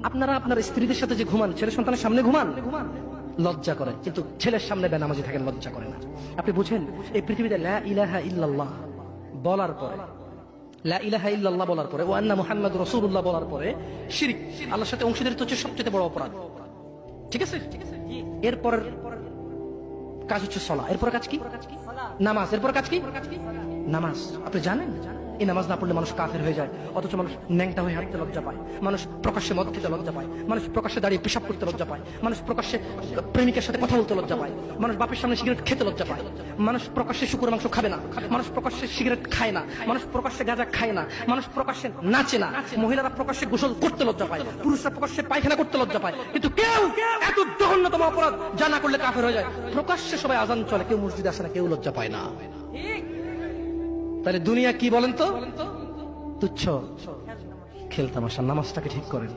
আপনারা আপনার স্ত্রীদের সাথে যে ঘুমান, ছেলে সন্তানের সামনে ঘুমান, লজ্জা করে, কিন্তু ছেলের সামনে বেনামাজি থাকেন, লজ্জা করে না। আপনি বুঝেন, এই পৃথিবীতে লা ইলাহা ইল্লাল্লাহ বলার পরে, লা ইলাহা ইল্লাল্লাহ বলার পরে, ওয়া আন্না মুহাম্মাদুর রাসূলুল্লাহ বলার পরে শিরক, আল্লাহর সাথে অংশীদারিত্ব হচ্ছে সবচেয়ে বড় অপরাধ। ঠিক আছে? এরপর কাজ হচ্ছে সালাহ, এরপর কাজ কি? নামাজ। এরপর কাজ কি? নামাজ। আপনি জানেন এই নামাজ না পড়লে মানুষ কাফের হয়ে যায়, অথচ মানুষ ন্যাংটা হয়ে হাঁটতে লজ্জা পায়, মানুষ প্রকাশ্যে মদ খেতে লজ্জা পায়, মানুষ প্রকাশ্যে দাঁড়িয়ে পেশাব করতে লজ্জা পায়, মানুষ প্রকাশ্যে প্রেমিকের সাথে কথা বলতে লজ্জা পায়, মানুষ বাপের সামনে সিগারেট খেতে লজ্জা পায়, মানুষ প্রকাশ্যে শুকরের মাংস খাবে না, মানুষ প্রকাশ্যে সিগারেট খায় না, মানুষ প্রকাশ্যে গাঁজা খায় না, মানুষ প্রকাশ্যে নাচে না, মহিলারা প্রকাশ্যে গোসল করতে লজ্জা পায়, পুরুষরা প্রকাশ্যে পায়খানা করতে লজ্জা পায়, কিন্তু কেউ এত জঘন্যতম অপরাধ যা না করলে কাফের হয়ে যায়। প্রকাশ্যে সবাই আজান চলে, কেউ মসজিদে আসে না, কেউ লজ্জা পায় না। তাহলে দুনিয়া কি বলেন তো? তুচ্ছ খেলতামাশা। নামাজটাকে ঠিক করেন।